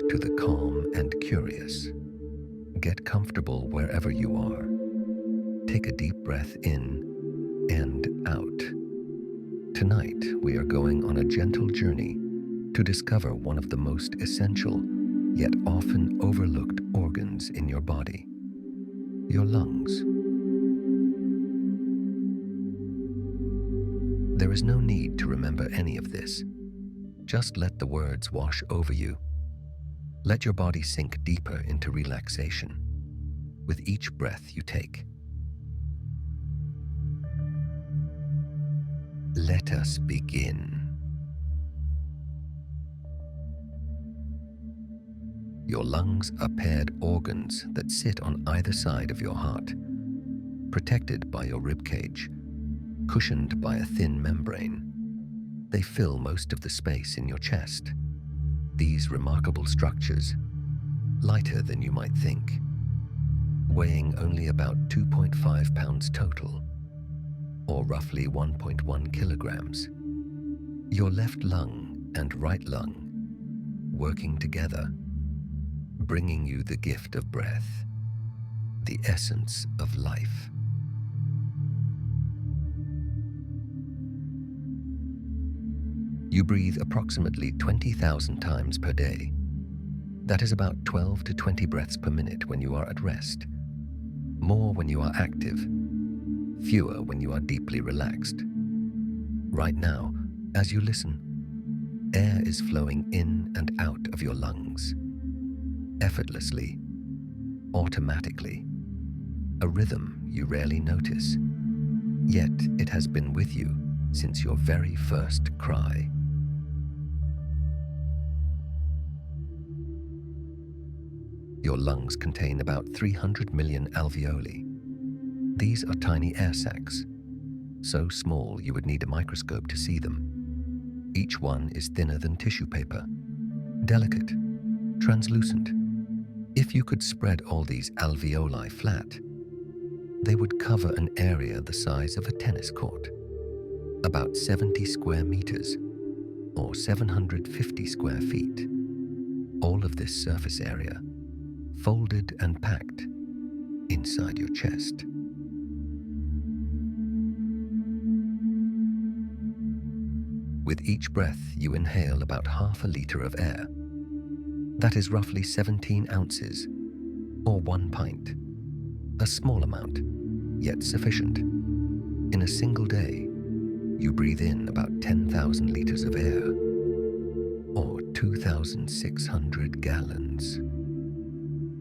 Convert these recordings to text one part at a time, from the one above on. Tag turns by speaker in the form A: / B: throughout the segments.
A: to the calm and curious. Get comfortable wherever you are. Take a deep breath in and out. Tonight, we are going on a gentle journey to discover one of the most essential, yet often overlooked organs in your body, your lungs. There is no need to remember any of this. Just let the words wash over you. Let your body sink deeper into relaxation with each breath you take. Let us begin. Your lungs are paired organs that sit on either side of your heart, protected by your rib cage, cushioned by a thin membrane. They fill most of the space in your chest. These remarkable structures, lighter than you might think, weighing only about 2.5 pounds total, or roughly 1.1 kilograms. Your left lung and right lung working together, bringing you the gift of breath, the essence of life. You breathe approximately 20,000 times per day. That is about 12 to 20 breaths per minute when you are at rest, more when you are active, fewer when you are deeply relaxed. Right now, as you listen, air is flowing in and out of your lungs, effortlessly, automatically, a rhythm you rarely notice, yet it has been with you since your very first cry. Your lungs contain about 300 million alveoli. These are tiny air sacs, so small you would need a microscope to see them. Each one is thinner than tissue paper, delicate, translucent. If you could spread all these alveoli flat, they would cover an area the size of a tennis court, about 70 square meters, or 750 square feet. All of this surface area, folded and packed inside your chest. With each breath, you inhale about half a liter of air. That is roughly 17 ounces, or 1 pint. A small amount, yet sufficient. In a single day, you breathe in about 10,000 liters of air, or 2,600 gallons.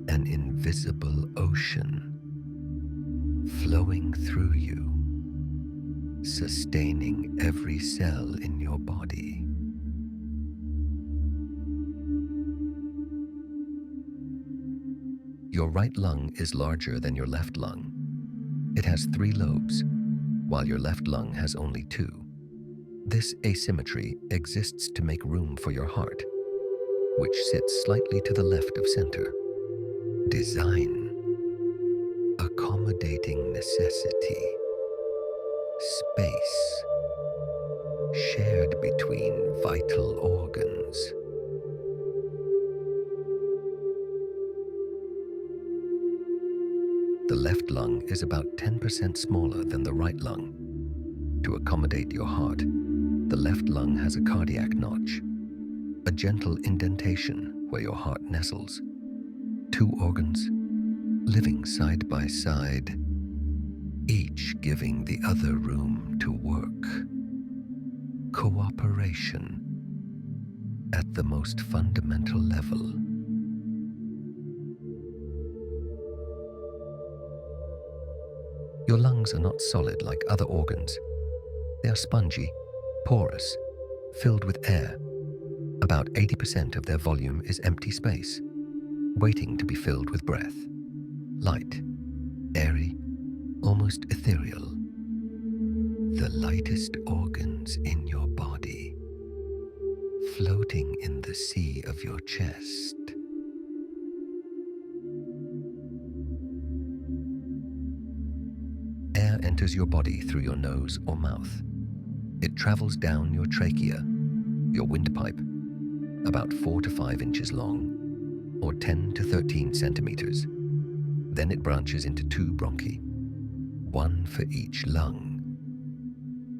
A: An invisible ocean flowing through you, sustaining every cell in your body. Your right lung is larger than your left lung. It has 3 lobes, while your left lung has only 2. This asymmetry exists to make room for your heart, which sits slightly to the left of center. Design, accommodating necessity, space, shared between vital organs. The left lung is about 10% smaller than the right lung. To accommodate your heart, the left lung has a cardiac notch, a gentle indentation where your heart nestles. 2 organs living side by side, each giving the other room to work. Cooperation at the most fundamental level. Your lungs are not solid like other organs. They are spongy, porous, filled with air. About 80% of their volume is empty space, waiting to be filled with breath. Light, airy, almost ethereal. The lightest organs in your body, floating in the sea of your chest. Air enters your body through your nose or mouth. It travels down your trachea, your windpipe, about 4 to 5 inches long, or 10 to 13 centimeters. Then it branches into 2 bronchi, one for each lung,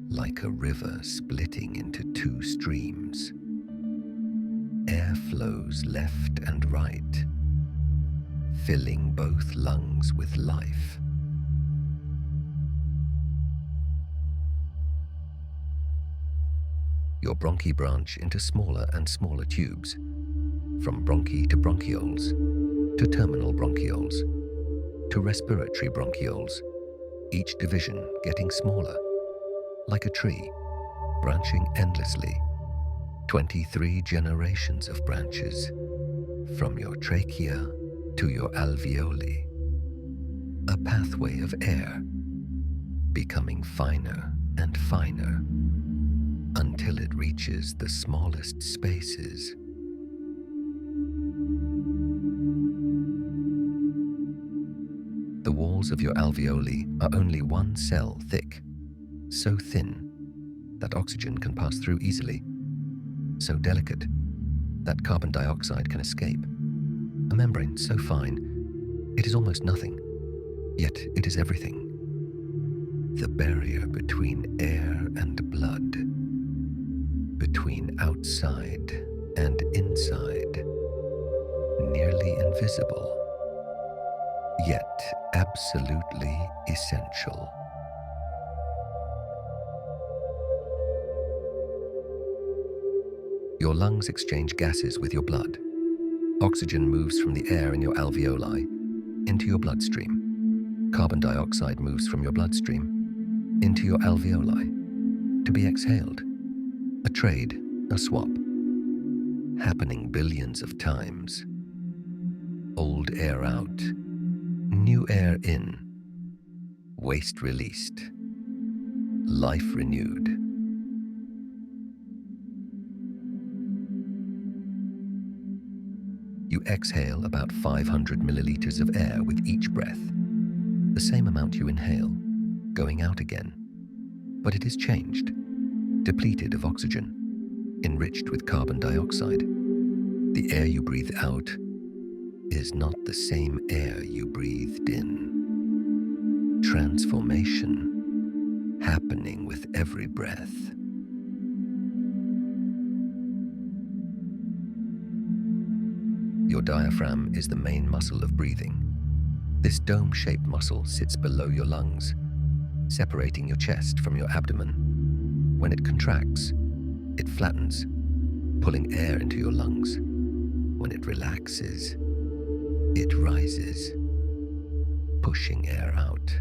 A: like a river splitting into 2 streams. Air flows left and right, filling both lungs with life. Your bronchi branch into smaller and smaller tubes, from bronchi to bronchioles, to terminal bronchioles, to respiratory bronchioles, each division getting smaller, like a tree, branching endlessly. 23 generations of branches, from your trachea to your alveoli. A pathway of air, becoming finer and finer, until it reaches the smallest spaces. The walls of your alveoli are only 1 cell thick, so thin that oxygen can pass through easily, so delicate that carbon dioxide can escape. A membrane so fine, it is almost nothing, yet it is everything. The barrier between air and blood, between outside and inside, nearly invisible, yet absolutely essential. Your lungs exchange gases with your blood. Oxygen moves from the air in your alveoli into your bloodstream. Carbon dioxide moves from your bloodstream into your alveoli to be exhaled. A trade, a swap, happening billions of times. Old air out, new air in, waste released, life renewed. You exhale about 500 milliliters of air with each breath, the same amount you inhale, going out again. But it is changed, depleted of oxygen, enriched with carbon dioxide. The air you breathe out is not the same air you breathed in. Transformation happening with every breath. Your diaphragm is the main muscle of breathing. This dome-shaped muscle sits below your lungs, separating your chest from your abdomen. When it contracts, it flattens, pulling air into your lungs. When it relaxes, it rises, pushing air out.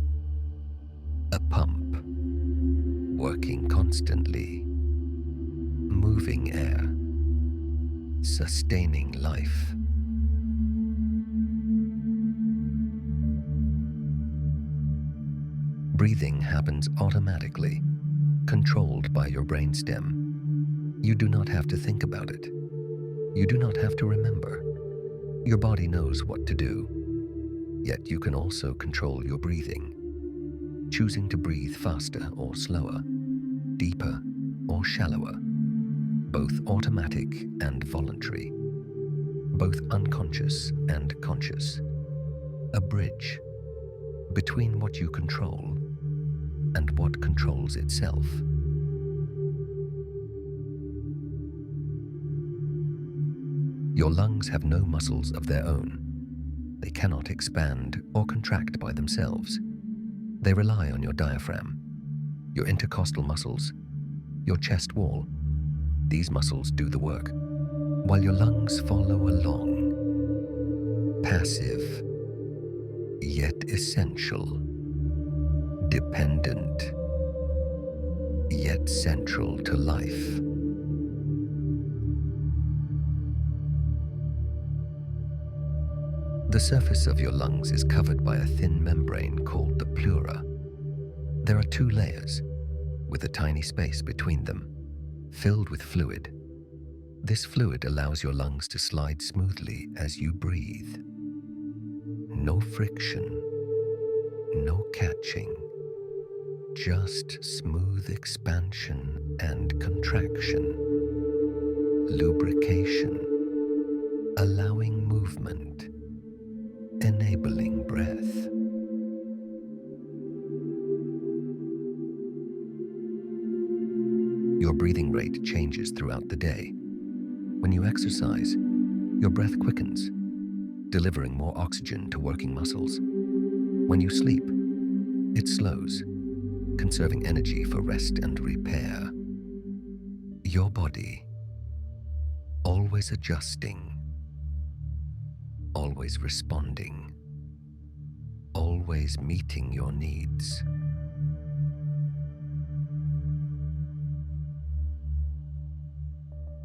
A: A pump, working constantly, moving air, sustaining life. Breathing happens automatically, controlled by your brainstem. You do not have to think about it. You do not have to remember. Your body knows what to do. Yet you can also control your breathing, choosing to breathe faster or slower, deeper or shallower, both automatic and voluntary, both unconscious and conscious. A bridge between what you control and what controls itself. Your lungs have no muscles of their own. They cannot expand or contract by themselves. They rely on your diaphragm, your intercostal muscles, your chest wall. These muscles do the work, while your lungs follow along, passive, yet essential, dependent, yet central to life. The surface of your lungs is covered by a thin membrane called the pleura. There are 2 layers, with a tiny space between them, filled with fluid. This fluid allows your lungs to slide smoothly as you breathe. No friction, no catching, just smooth expansion and contraction, lubrication, allowing movement movement, enabling breath. Your breathing rate changes throughout the day. When you exercise, your breath quickens, delivering more oxygen to working muscles. When you sleep, it slows, conserving energy for rest and repair. Your body, always adjusting, always responding, always meeting your needs.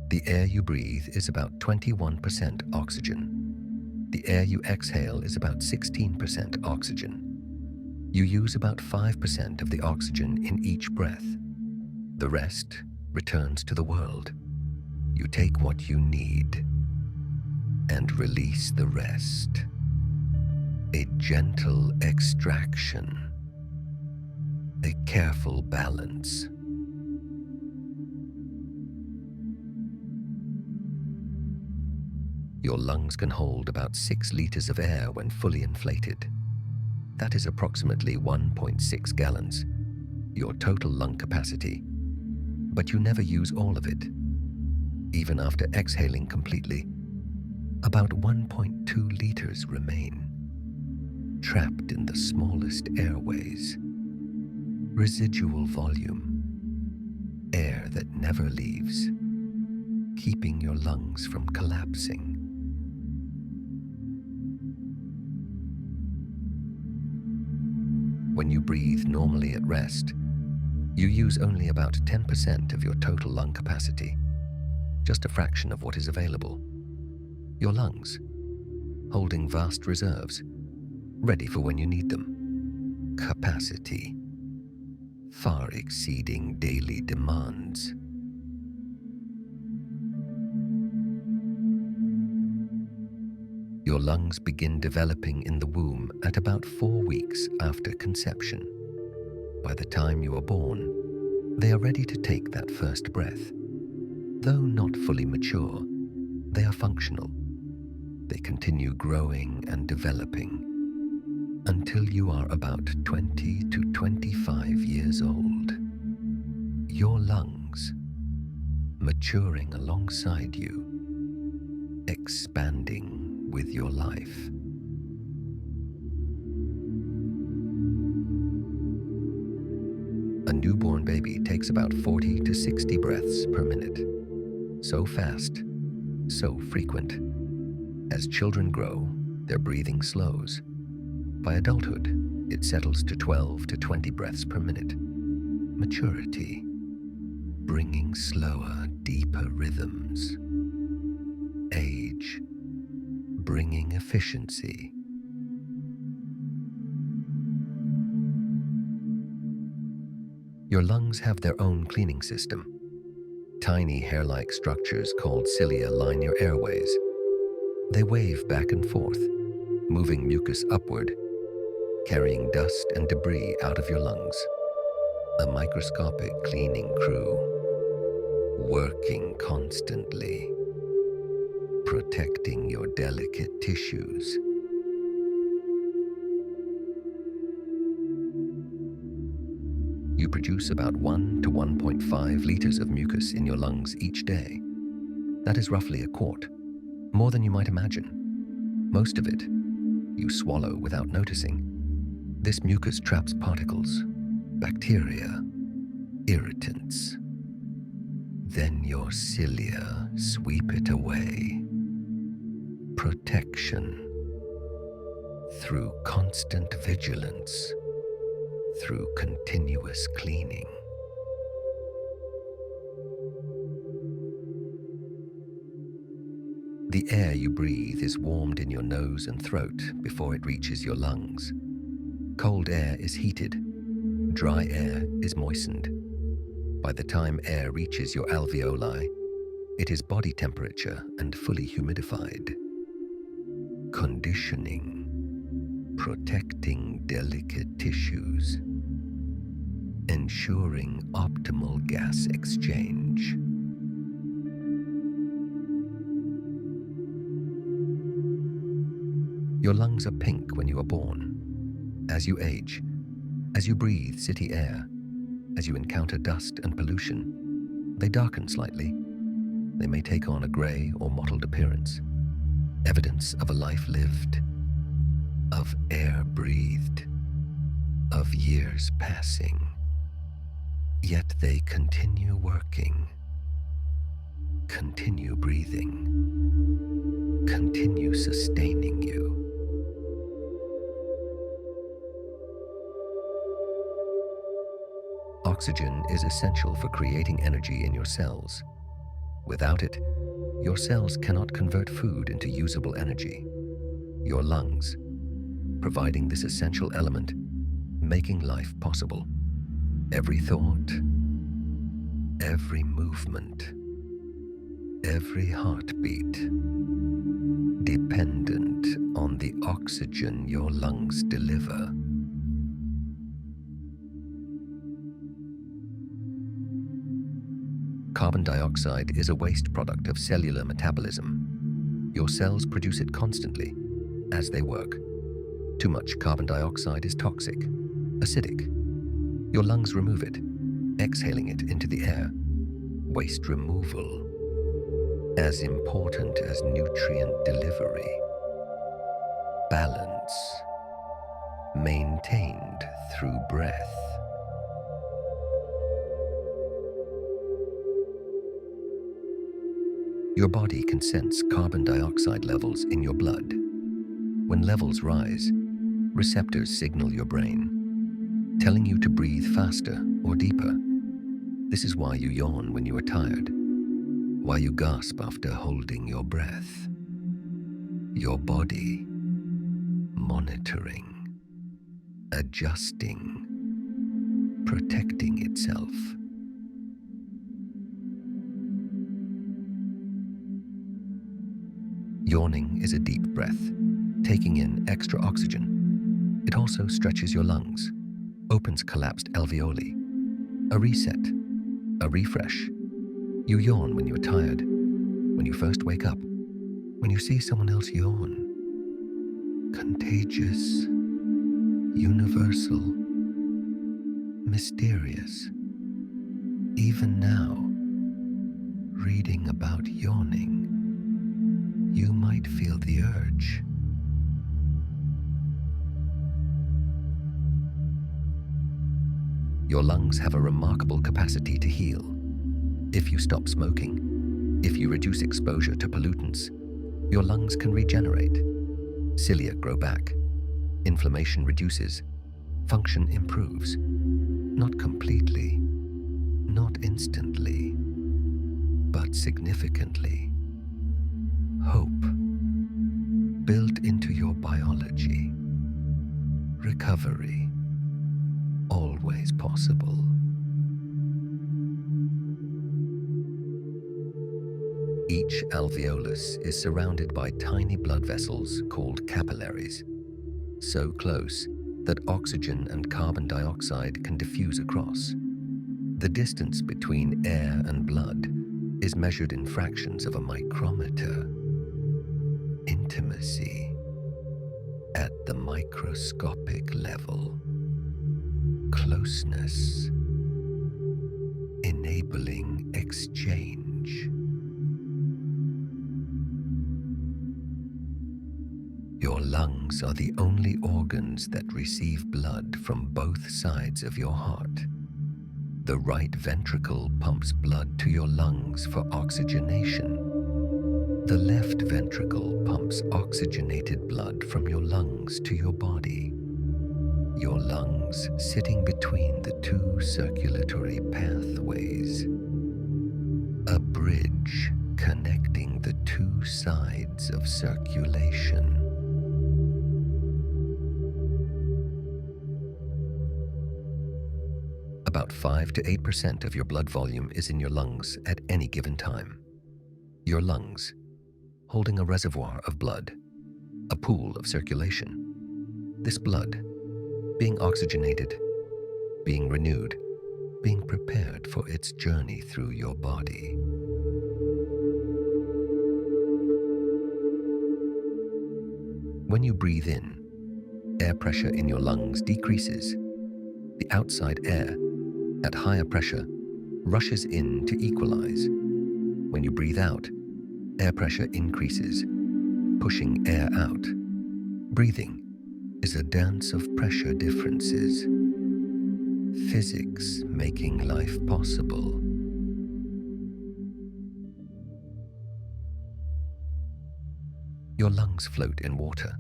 A: The air you breathe is about 21% oxygen. The air you exhale is about 16% oxygen. You use about 5% of the oxygen in each breath. The rest returns to the world. You take what you need and release the rest. A gentle extraction, a careful balance. Your lungs can hold about 6 liters of air when fully inflated. That is approximately 1.6 gallons, your total lung capacity. But you never use all of it. Even after exhaling completely, about 1.2 liters remain, trapped in the smallest airways. Residual volume, air that never leaves, keeping your lungs from collapsing. When you breathe normally at rest, you use only about 10% of your total lung capacity, just a fraction of what is available. Your lungs, holding vast reserves, ready for when you need them. Capacity, far exceeding daily demands. Your lungs begin developing in the womb at about 4 weeks after conception. By the time you are born, they are ready to take that first breath. Though not fully mature, they are functional. They continue growing and developing until you are about 20 to 25 years old. Your lungs, maturing alongside you, expanding with your life. A newborn baby takes about 40 to 60 breaths per minute. So fast, so frequent. As children grow, their breathing slows. By adulthood, it settles to 12 to 20 breaths per minute. Maturity, bringing slower, deeper rhythms. Age, bringing efficiency. Your lungs have their own cleaning system. Tiny hair-like structures called cilia line your airways. They wave back and forth, moving mucus upward, carrying dust and debris out of your lungs. A microscopic cleaning crew, working constantly, protecting your delicate tissues. You produce about 1 to 1.5 liters of mucus in your lungs each day. That is roughly a quart, more than you might imagine. Most of it you swallow without noticing. This mucus traps particles, bacteria, irritants. Then your cilia sweep it away. Protection through constant vigilance, through continuous cleaning. The air you breathe is warmed in your nose and throat before it reaches your lungs. Cold air is heated. Dry air is moistened. By the time air reaches your alveoli, it is body temperature and fully humidified. Conditioning, protecting delicate tissues, ensuring optimal gas exchange. Your lungs are pink when you are born. As you age, as you breathe city air, as you encounter dust and pollution, they darken slightly. They may take on a grey or mottled appearance, evidence of a life lived, of air breathed, of years passing. Yet they continue working, continue breathing, continue sustaining you. Oxygen is essential for creating energy in your cells. Without it, your cells cannot convert food into usable energy. Your lungs, providing this essential element, making life possible. Every thought, every movement, every heartbeat, dependent on the oxygen your lungs deliver. Carbon dioxide is a waste product of cellular metabolism. Your cells produce it constantly as they work. Too much carbon dioxide is toxic, acidic. Your lungs remove it, exhaling it into the air. Waste removal, as important as nutrient delivery. Balance, maintained through breath. Your body can sense carbon dioxide levels in your blood. When levels rise, receptors signal your brain, telling you to breathe faster or deeper. This is why you yawn when you are tired, why you gasp after holding your breath. Your body monitoring, adjusting, protecting itself. Yawning is a deep breath, taking in extra oxygen. It also stretches your lungs, opens collapsed alveoli. A reset, a refresh. You yawn when you're tired, when you first wake up, when you see someone else yawn. Contagious, universal, mysterious. Even now, reading about yawning, you might feel the urge. Your lungs have a remarkable capacity to heal. If you stop smoking, if you reduce exposure to pollutants, your lungs can regenerate. Cilia grow back. Inflammation reduces. Function improves. Not completely, not instantly, but significantly. Hope, built into your biology. Recovery, always possible. Each alveolus is surrounded by tiny blood vessels called capillaries, so close that oxygen and carbon dioxide can diffuse across. The distance between air and blood is measured in fractions of a micrometer. Intimacy at the microscopic level. Closeness, enabling exchange. Your lungs are the only organs that receive blood from both sides of your heart. The right ventricle pumps blood to your lungs for oxygenation. The left ventricle pumps oxygenated blood from your lungs to your body. Your lungs sitting between the two circulatory pathways. A bridge connecting the two sides of circulation. About 5 to 8% of your blood volume is in your lungs at any given time. Your lungs, holding a reservoir of blood, a pool of circulation. This blood, being oxygenated, being renewed, being prepared for its journey through your body. When you breathe in, air pressure in your lungs decreases. The outside air, at higher pressure, rushes in to equalize. When you breathe out, air pressure increases, pushing air out. Breathing is a dance of pressure differences. Physics making life possible. Your lungs float in water.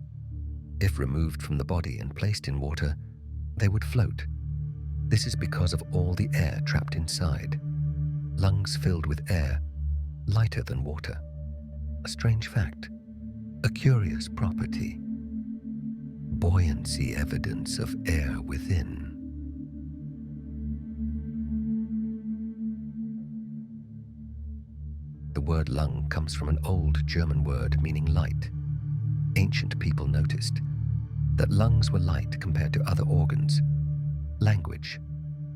A: If removed from the body and placed in water, they would float. This is because of all the air trapped inside. Lungs filled with air, lighter than water. A strange fact, a curious property. Buoyancy evidence of air within. The word lung comes from an old German word meaning light. Ancient people noticed that lungs were light compared to other organs. Language,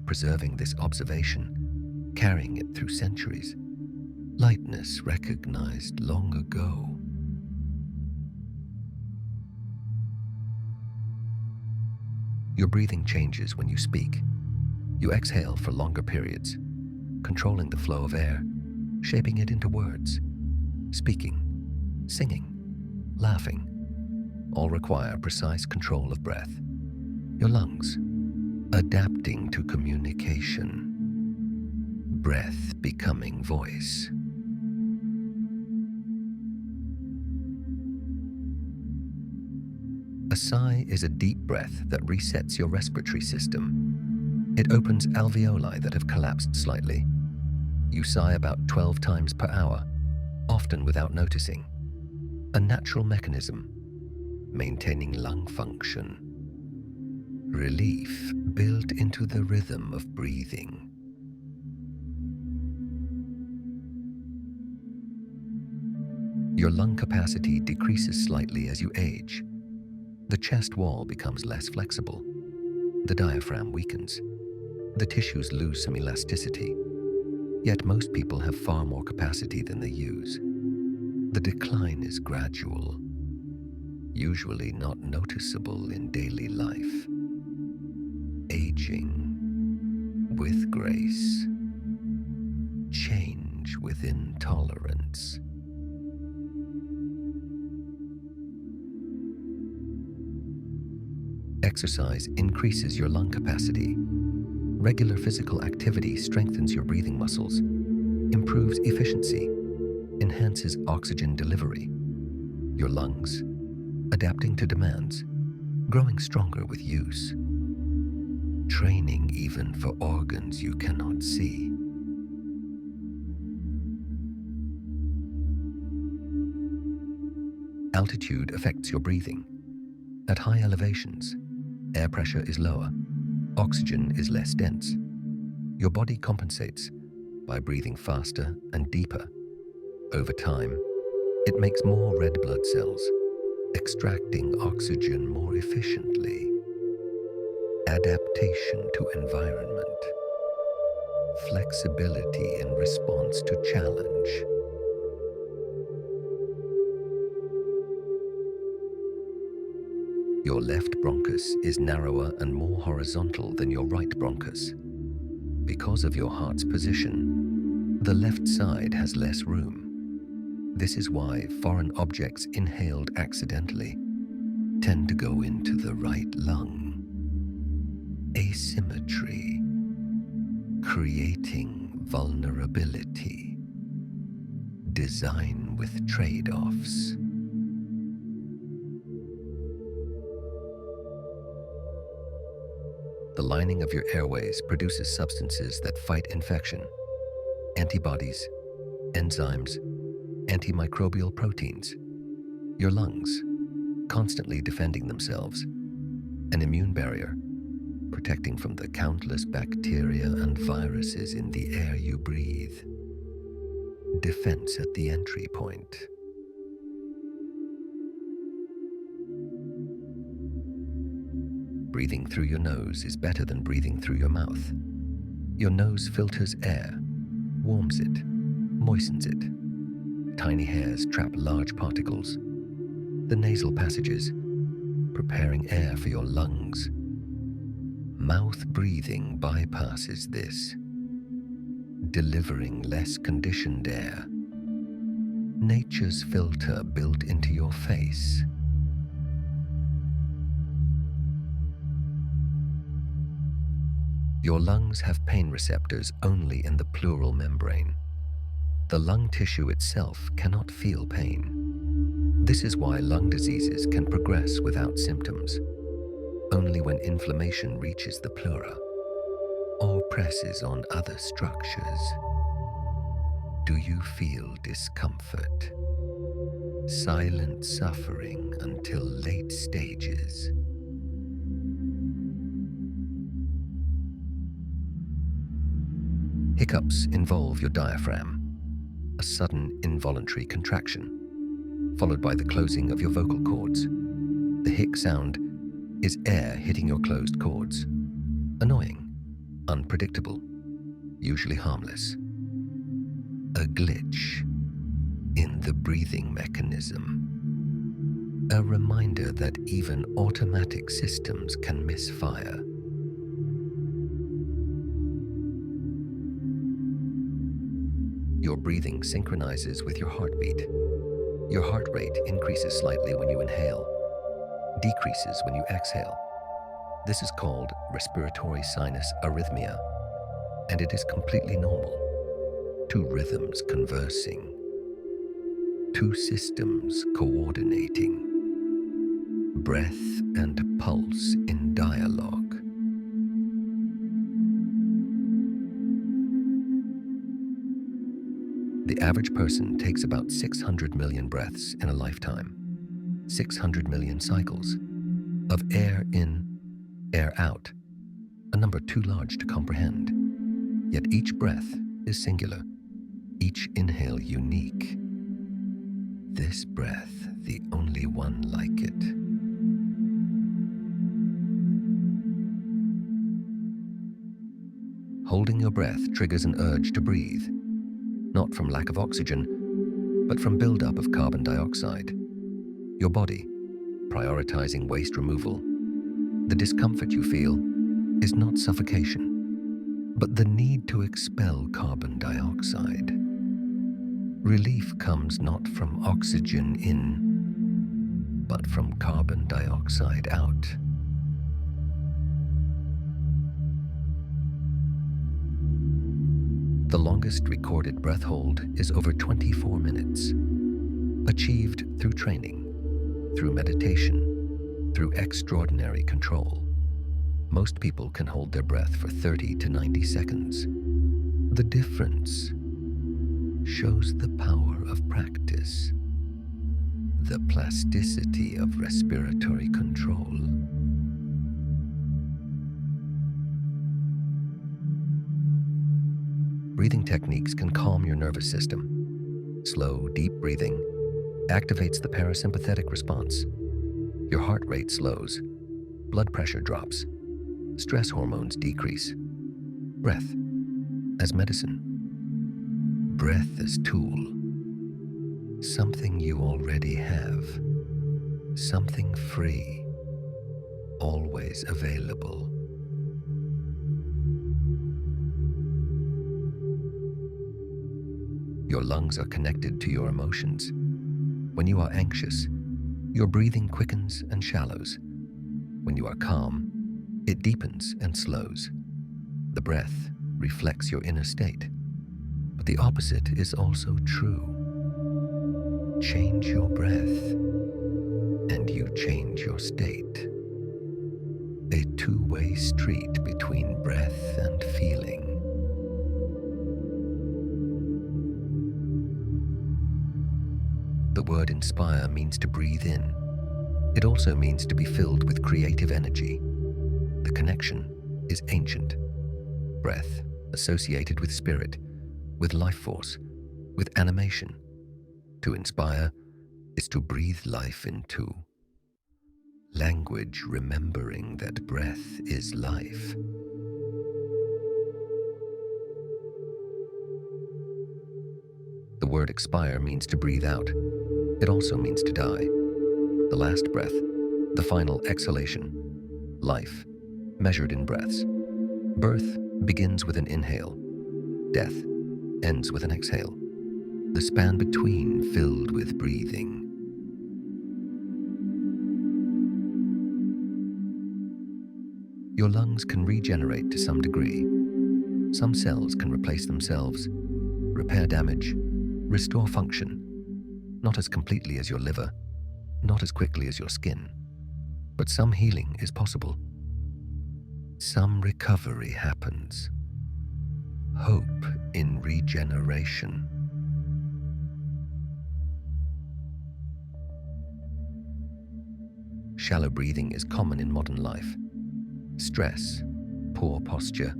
A: preserving this observation, carrying it through centuries. Lightness recognized long ago. Your breathing changes when you speak. You exhale for longer periods, controlling the flow of air, shaping it into words. Speaking, singing, laughing, all require precise control of breath. Your lungs, adapting to communication. Breath becoming voice. A sigh is a deep breath that resets your respiratory system. It opens alveoli that have collapsed slightly. You sigh about 12 times per hour, often without noticing. A natural mechanism, maintaining lung function. Relief built into the rhythm of breathing. Your lung capacity decreases slightly as you age. The chest wall becomes less flexible. The diaphragm weakens. The tissues lose some elasticity. Yet most people have far more capacity than they use. The decline is gradual, usually not noticeable in daily life. Aging with grace. Change within tolerance. Exercise increases your lung capacity. Regular physical activity strengthens your breathing muscles, improves efficiency, enhances oxygen delivery. Your lungs, adapting to demands, growing stronger with use. Training even for organs you cannot see. Altitude affects your breathing. At high elevations, air pressure is lower, oxygen is less dense. Your body compensates by breathing faster and deeper. Over time, it makes more red blood cells, extracting oxygen more efficiently. Adaptation to environment. Flexibility in response to challenge. Your left bronchus is narrower and more horizontal than your right bronchus. Because of your heart's position, the left side has less room. This is why foreign objects inhaled accidentally tend to go into the right lung. Asymmetry, creating vulnerability. Design with trade-offs. The lining of your airways produces substances that fight infection. Antibodies, enzymes, antimicrobial proteins. Your lungs, constantly defending themselves. An immune barrier, protecting from the countless bacteria and viruses in the air you breathe. Defense at the entry point. Breathing through your nose is better than breathing through your mouth. Your nose filters air, warms it, moistens it. Tiny hairs trap large particles. The nasal passages, preparing air for your lungs. Mouth breathing bypasses this, delivering less conditioned air. Nature's filter built into your face. Your lungs have pain receptors only in the pleural membrane. The lung tissue itself cannot feel pain. This is why lung diseases can progress without symptoms, only when inflammation reaches the pleura or presses on other structures. Do you feel discomfort? Silent suffering until late stages. Hiccups involve your diaphragm, a sudden involuntary contraction, followed by the closing of your vocal cords. The hic sound is air hitting your closed cords. Annoying, unpredictable, usually harmless. A glitch in the breathing mechanism. A reminder that even automatic systems can misfire. Your breathing synchronizes with your heartbeat. Your heart rate increases slightly when you inhale, decreases when you exhale. This is called respiratory sinus arrhythmia, and it is completely normal. Two rhythms conversing, two systems coordinating, breath and pulse in dialogue. The average person takes about 600 million breaths in a lifetime, 600 million cycles of air in, air out, a number too large to comprehend. Yet each breath is singular, each inhale unique. This breath, the only one like it. Holding your breath triggers an urge to breathe, not from lack of oxygen, but from buildup of carbon dioxide. Your body, prioritizing waste removal. The discomfort you feel is not suffocation, but the need to expel carbon dioxide. Relief comes not from oxygen in, but from carbon dioxide out. The longest recorded breath hold is over 24 minutes, achieved through training, through meditation, through extraordinary control. Most people can hold their breath for 30 to 90 seconds. The difference shows the power of practice, the plasticity of respiratory control. Breathing techniques can calm your nervous system. Slow, deep breathing activates the parasympathetic response. Your heart rate slows, blood pressure drops, stress hormones decrease. Breath as medicine. Breath as tool. Something you already have. Something free. Always available. Your lungs are connected to your emotions. When you are anxious, your breathing quickens and shallows. When you are calm, it deepens and slows. The breath reflects your inner state, but the opposite is also true. Change your breath, and you change your state. A two-way street between breath and feeling. The word inspire means to breathe in. It also means to be filled with creative energy. The connection is ancient. Breath associated with spirit, with life force, with animation. To inspire is to breathe life into. Language remembering that breath is life. The word expire means to breathe out. It also means to die. The last breath, The final exhalation, life, measured in breaths. Birth begins with an inhale. Death ends with an exhale. The span between filled with breathing. Your lungs can regenerate to some degree. Some cells can replace themselves, repair damage, restore function. Not as completely as your liver, not as quickly as your skin. But some healing is possible. Some recovery happens. Hope in regeneration. Shallow breathing is common in modern life. Stress, poor posture,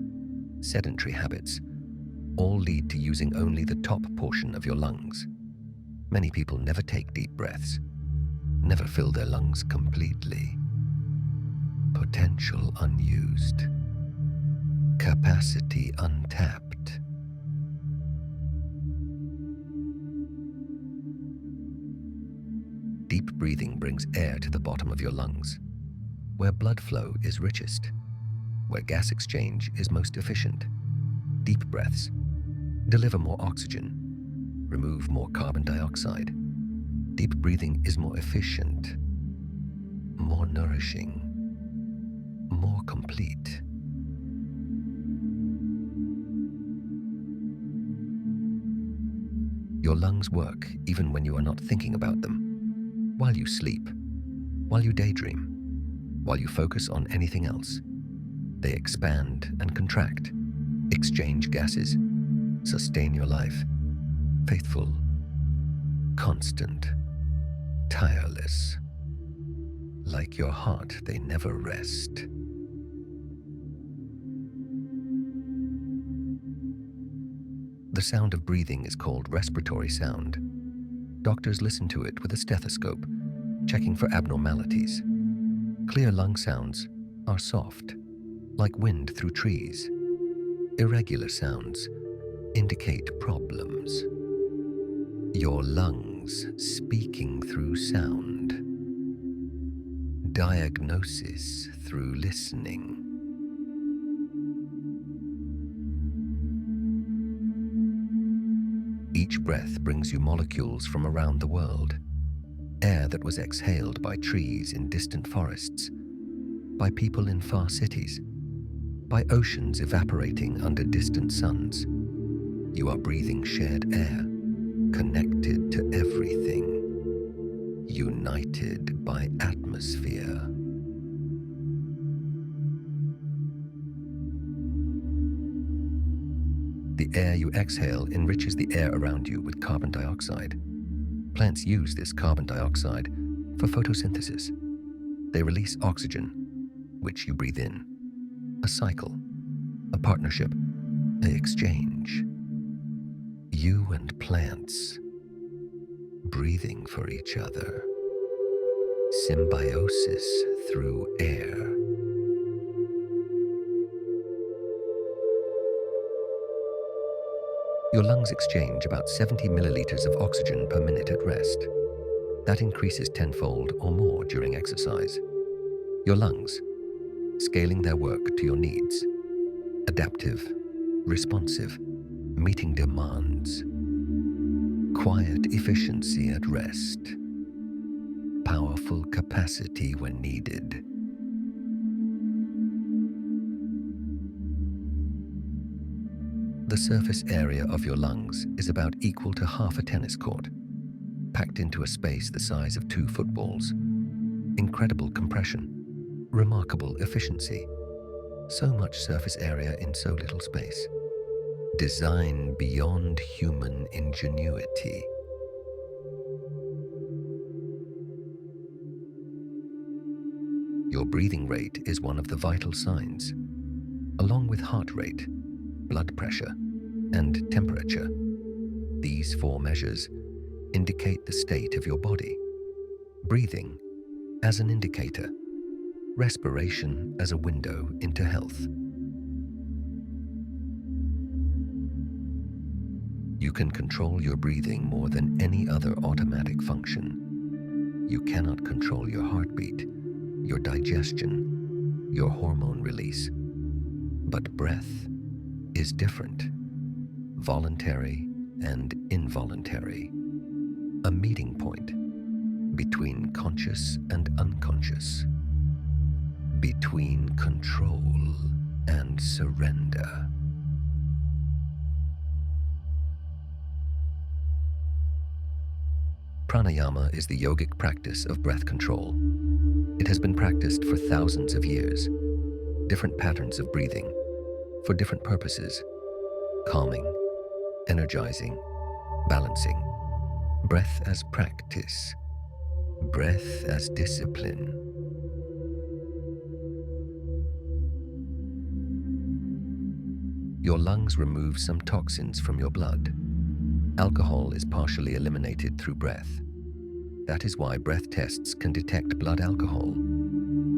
A: sedentary habits all lead to using only the top portion of your lungs. Many people never take deep breaths, never fill their lungs completely. Potential unused. Capacity untapped. Deep breathing brings air to the bottom of your lungs, where blood flow is richest, where gas exchange is most efficient. Deep breaths deliver more oxygen, remove more carbon dioxide. Deep breathing is more efficient, more nourishing, more complete. Your lungs work even when you are not thinking about them. While you sleep, while you daydream, while you focus on anything else, they expand and contract, exchange gases, sustain your life. Faithful, constant, tireless. Like your heart, they never rest. The sound of breathing is called respiratory sound. Doctors listen to it with a stethoscope, checking for abnormalities. Clear lung sounds are soft, like wind through trees. Irregular sounds indicate problems. Your lungs speaking through sound. Diagnosis through listening. Each breath brings you molecules from around the world. Air that was exhaled by trees in distant forests, by people in far cities, by oceans evaporating under distant suns. You are breathing shared air, connected to everything, united by atmosphere. The air you exhale enriches the air around you with carbon dioxide. Plants use this carbon dioxide for photosynthesis. They release oxygen, which you breathe in. A cycle, a partnership, an exchange. You and plants, breathing for each other. Symbiosis through air. Your lungs exchange about 70 milliliters of oxygen per minute at rest. That increases tenfold or more during exercise. Your lungs, scaling their work to your needs. Adaptive, responsive, meeting demands. Quiet efficiency at rest. Powerful capacity when needed. The surface area of your lungs is about equal to half a tennis court, packed into a space the size of 2 footballs. Incredible compression, remarkable efficiency. So much surface area in so little space. Design beyond human ingenuity. Your breathing rate is one of the vital signs, along with heart rate, blood pressure, and temperature. These 4 measures indicate the state of your body. Breathing as an indicator, respiration as a window into health. You can control your breathing more than any other automatic function. You cannot control your heartbeat, your digestion, your hormone release. But breath is different, voluntary and involuntary, a meeting point between conscious and unconscious, between control and surrender. Pranayama is the yogic practice of breath control. It has been practiced for thousands of years. Different patterns of breathing, for different purposes: calming, energizing, balancing. Breath as practice, breath as discipline. Your lungs remove some toxins from your blood. Alcohol is partially eliminated through breath. That is why breath tests can detect blood alcohol.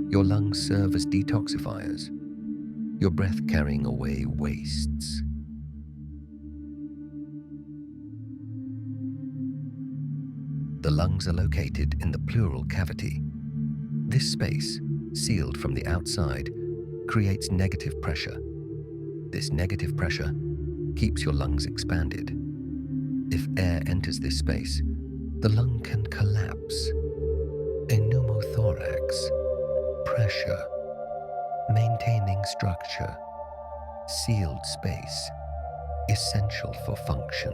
A: Your lungs serve as detoxifiers, your breath carrying away wastes. The lungs are located in the pleural cavity. This space, sealed from the outside, creates negative pressure. This negative pressure keeps your lungs expanded. If air enters this space, the lung can collapse. A pneumothorax, pressure, maintaining structure, sealed space, essential for function.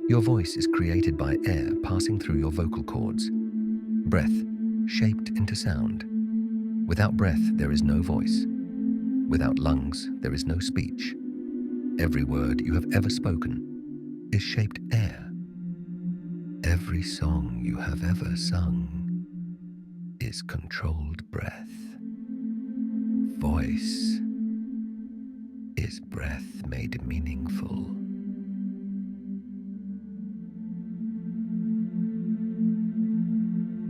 A: Your voice is created by air passing through your vocal cords. Breath, shaped into sound. Without breath, there is no voice. Without lungs, there is no speech. Every word you have ever spoken is shaped air. Every song you have ever sung is controlled breath. Voice is breath made meaningful.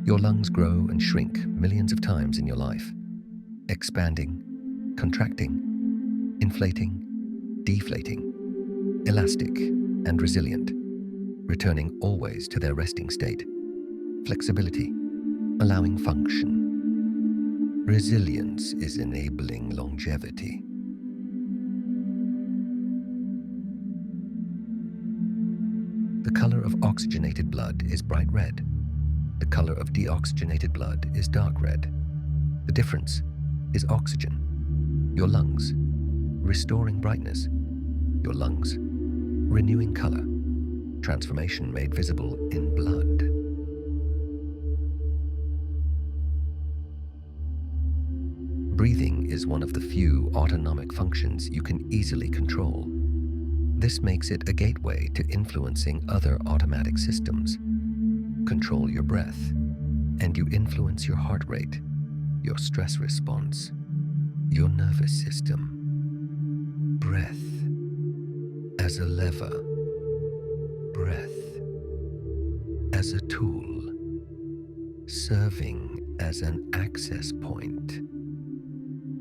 A: Your lungs grow and shrink millions of times in your life, expanding, contracting, inflating, deflating, elastic and resilient, returning always to their resting state. Flexibility, allowing function. Resilience is enabling longevity. The color of oxygenated blood is bright red. The color of deoxygenated blood is dark red. The difference is oxygen. Your lungs, restoring brightness. Your lungs, renewing color. Transformation made visible in blood. Breathing is one of the few autonomic functions you can easily control. This makes it a gateway to influencing other automatic systems. Control your breath, and you influence your heart rate, your stress response, your nervous system. Breath as a lever. Breath as a tool, serving as an access point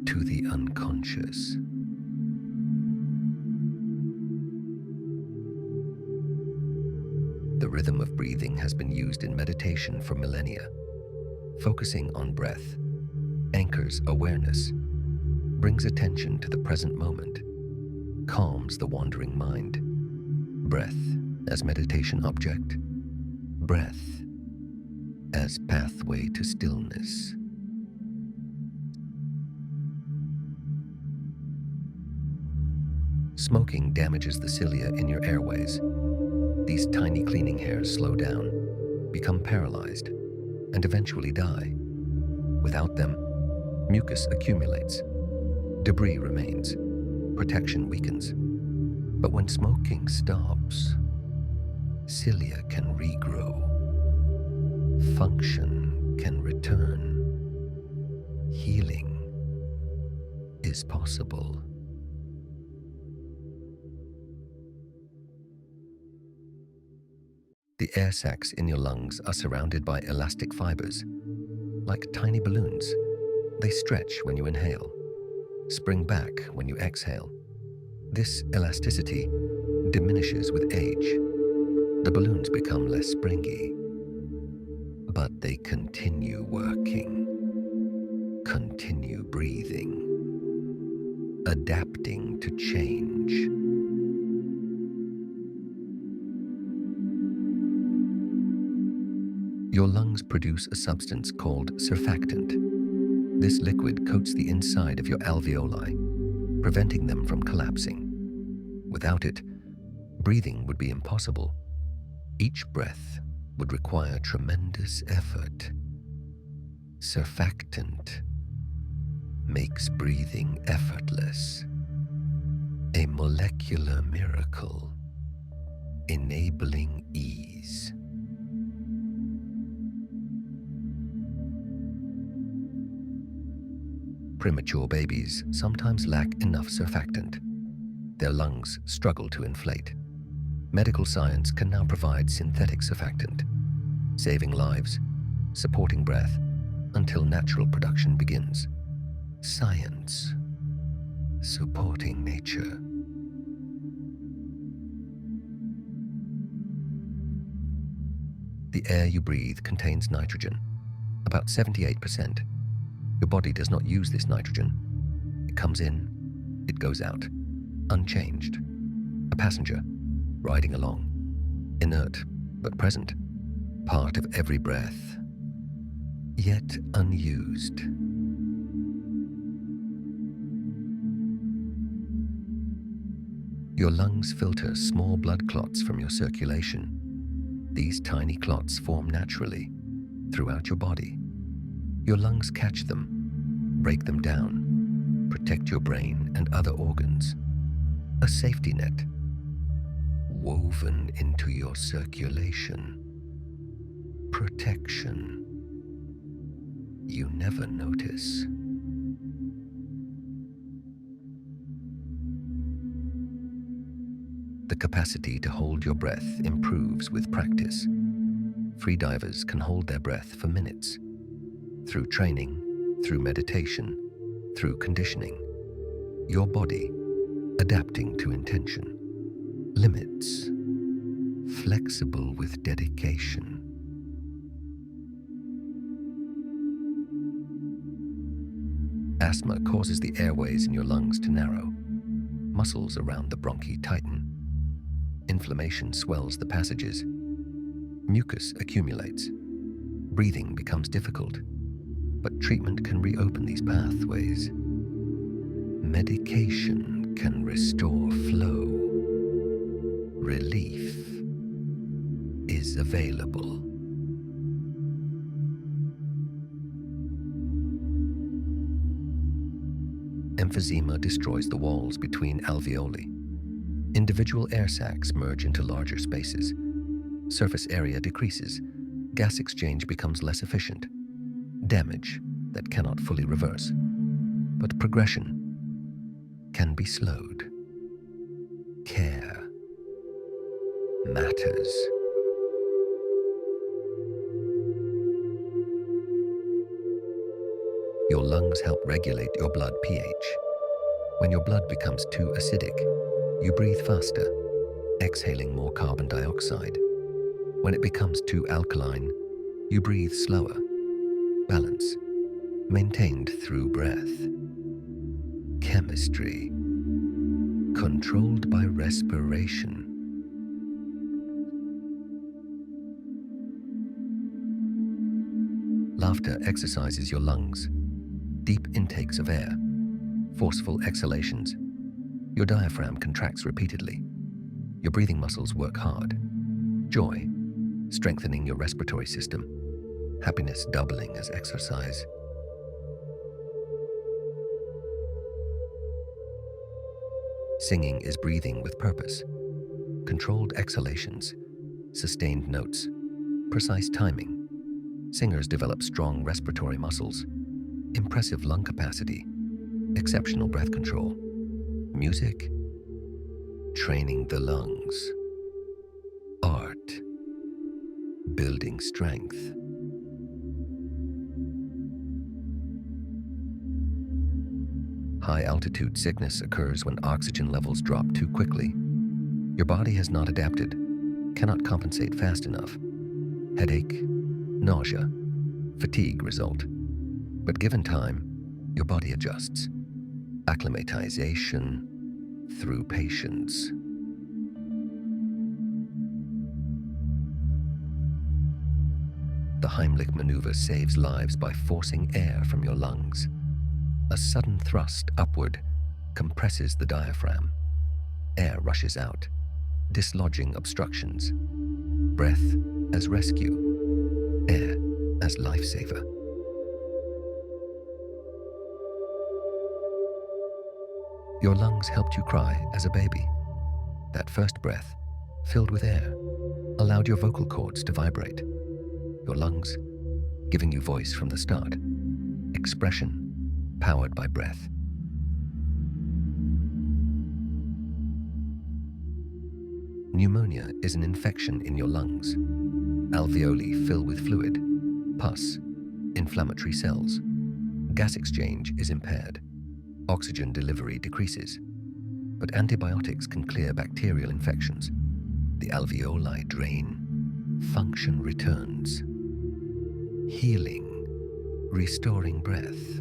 A: to the unconscious. The rhythm of breathing has been used in meditation for millennia. Focusing on breath anchors awareness, brings attention to the present moment, calms the wandering mind. Breath as meditation object, breath as pathway to stillness. Smoking damages the cilia in your airways. These tiny cleaning hairs slow down, become paralyzed, and eventually die. Without them, mucus accumulates, debris remains, protection weakens. But when smoking stops, cilia can regrow, function can return, healing is possible. The air sacs in your lungs are surrounded by elastic fibers. Like tiny balloons, they stretch when you inhale, spring back when you exhale. This elasticity diminishes with age. The balloons become less springy, but they continue working, continue breathing, adapting to change. Your lungs produce a substance called surfactant. This liquid coats the inside of your alveoli, preventing them from collapsing. Without it, breathing would be impossible. Each breath would require tremendous effort. Surfactant makes breathing effortless. A molecular miracle, enabling ease. Premature babies sometimes lack enough surfactant. Their lungs struggle to inflate. Medical science can now provide synthetic surfactant, saving lives, supporting breath, until natural production begins. Science supporting nature. The air you breathe contains nitrogen, about 78%. Your body does not use this nitrogen. It comes in, it goes out, unchanged. A passenger, riding along, inert but present, part of every breath, yet unused. Your lungs filter small blood clots from your circulation. These tiny clots form naturally throughout your body. Your lungs catch them, break them down, protect your brain and other organs. A safety net woven into your circulation. Protection you never notice. The capacity to hold your breath improves with practice. Freedivers can hold their breath for minutes. Through training, through meditation, through conditioning, your body adapting to intention. Limits, flexible with dedication. Asthma causes the airways in your lungs to narrow. Muscles around the bronchi tighten. Inflammation swells the passages. Mucus accumulates. Breathing becomes difficult, but treatment can reopen these pathways. Medication can restore flow. Relief is available. Emphysema destroys the walls between alveoli. Individual air sacs merge into larger spaces. Surface area decreases. Gas exchange becomes less efficient. Damage that cannot fully reverse. But progression can be slowed. Care matters. Your lungs help regulate your blood pH. When your blood becomes too acidic, you breathe faster, exhaling more carbon dioxide. When it becomes too alkaline, you breathe slower. Balance, maintained through breath. Chemistry, controlled by respiration. Laughter exercises your lungs. Deep intakes of air, forceful exhalations. Your diaphragm contracts repeatedly. Your breathing muscles work hard. Joy, strengthening your respiratory system. Happiness doubling as exercise. Singing is breathing with purpose. Controlled exhalations, sustained notes, precise timing. Singers develop strong respiratory muscles, impressive lung capacity, exceptional breath control. Music, training the lungs. Art, building strength. High-altitude sickness occurs when oxygen levels drop too quickly. Your body has not adapted. cannot compensate fast enough. Headache, nausea, fatigue result. But given time, your body adjusts. Acclimatization through patience. The Heimlich maneuver saves lives by forcing air from your lungs. A sudden thrust upward compresses the diaphragm. Air rushes out, dislodging obstructions. Breath as rescue, air as lifesaver. Your lungs helped you cry as a baby. That first breath, filled with air, allowed your vocal cords to vibrate. Your lungs, giving you voice from the start. Expression, powered by breath. Pneumonia is an infection in your lungs. Alveoli fill with fluid, pus, inflammatory cells. Gas exchange is impaired. Oxygen delivery decreases. But antibiotics can clear bacterial infections. The alveoli drain. Function returns. Healing, restoring breath.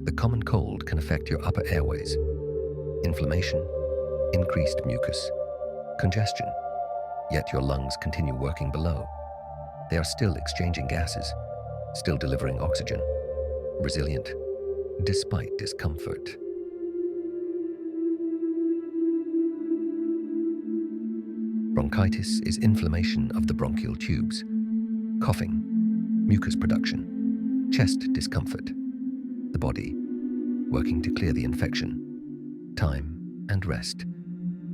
A: The common cold can affect your upper airways. Inflammation, increased mucus, congestion, yet your lungs continue working below. They are still exchanging gases, still delivering oxygen, resilient despite discomfort. Bronchitis is inflammation of the bronchial tubes, coughing, mucus production, chest discomfort. The body working to clear the infection. Time and rest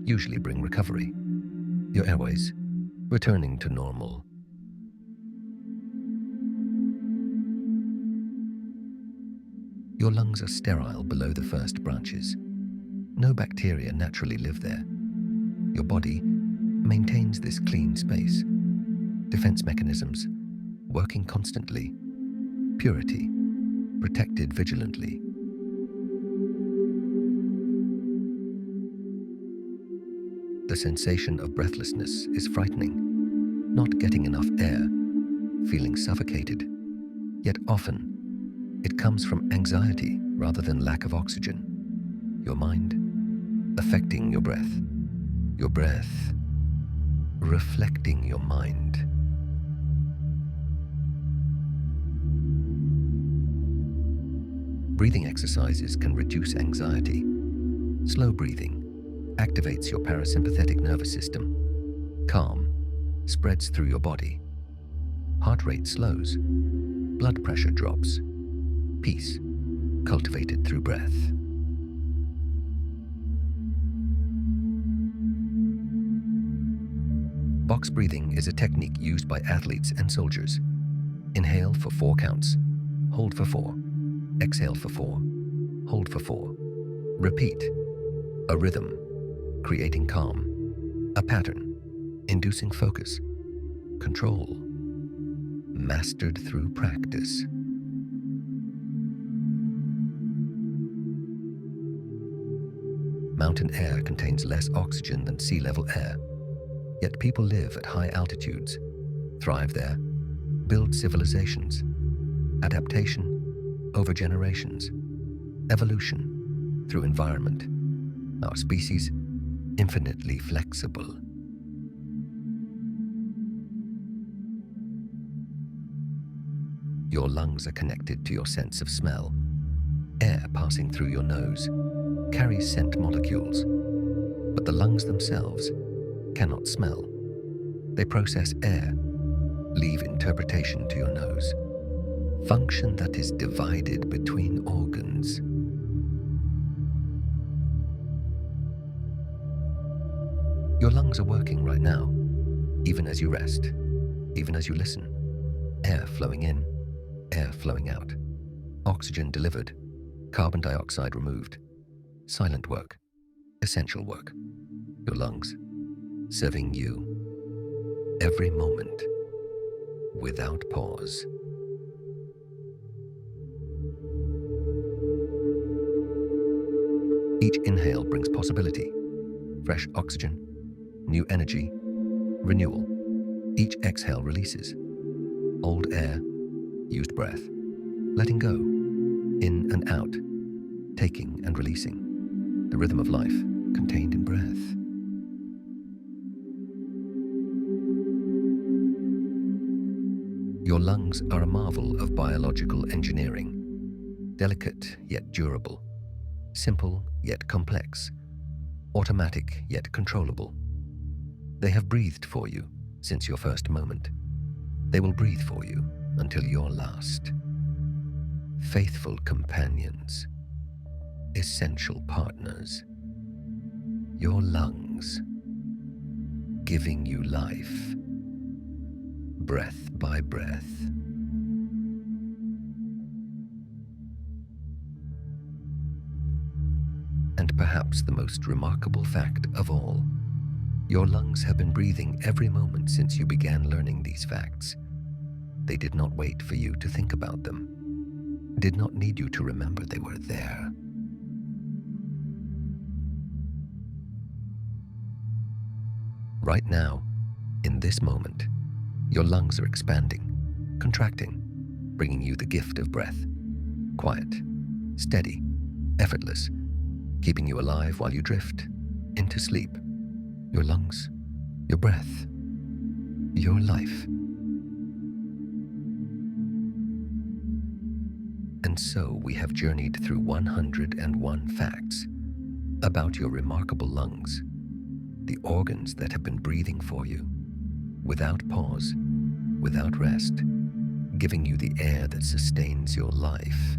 A: usually bring recovery. Your airways returning to normal. Your lungs are sterile below the first branches. No bacteria naturally live there. Your body maintains this clean space. Defense mechanisms working constantly. Purity protected vigilantly. The sensation of breathlessness is frightening. Not getting enough air, feeling suffocated. Yet often, it comes from anxiety rather than lack of oxygen. Your mind affecting your breath reflecting your mind. Breathing exercises can reduce anxiety. Slow breathing activates your parasympathetic nervous system. Calm spreads through your body. Heart rate slows. Blood pressure drops. Peace cultivated through breath. Box breathing is a technique used by athletes and soldiers. Inhale for 4 counts. Hold for 4. Exhale for 4. Hold for 4. Repeat. A rhythm, creating calm. A pattern, inducing focus. Control, mastered through practice. Mountain air contains less oxygen than sea level air. Yet people live at high altitudes, thrive there, build civilizations. Adaptation over generations. Evolution through environment. Our species infinitely flexible. Your lungs are connected to your sense of smell. Air passing through your nose carries scent molecules, but the lungs themselves cannot smell. They process air, leave interpretation to your nose. Function that is divided between organs. Your lungs are working right now, even as you rest, even as you listen. Air flowing in, air flowing out. Oxygen delivered, carbon dioxide removed. Silent work, essential work. Your lungs serving you every moment without pause. Each inhale brings possibility, fresh oxygen, new energy, renewal. Each exhale releases old air, used breath, letting go, in and out, taking and releasing, the rhythm of life contained in breath. Your lungs are a marvel of biological engineering, delicate yet durable, simple yet complex, automatic yet controllable. They have breathed for you since your first moment. They will breathe for you until your last. Faithful companions, essential partners. Your lungs, giving you life, breath by breath. And perhaps the most remarkable fact of all, your lungs have been breathing every moment since you began learning these facts. They did not wait for you to think about them, did not need you to remember they were there. Right now, in this moment, your lungs are expanding, contracting, bringing you the gift of breath. Quiet, steady, effortless, keeping you alive while you drift into sleep. Your lungs, your breath, your life. And so we have journeyed through 101 facts about your remarkable lungs, the organs that have been breathing for you, without pause, without rest, giving you the air that sustains your life.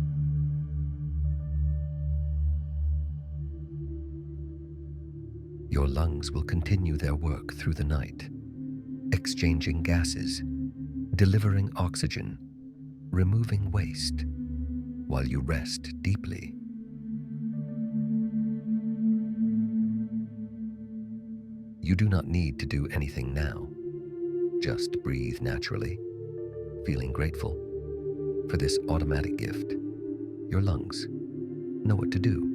A: Your lungs will continue their work through the night, exchanging gases, delivering oxygen, removing waste, while you rest deeply. You do not need to do anything now. Just breathe naturally, feeling grateful for this automatic gift. Your lungs know what to do.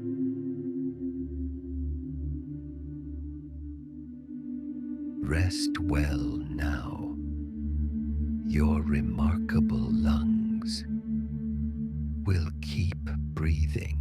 A: Rest well now. Your remarkable lungs will keep breathing.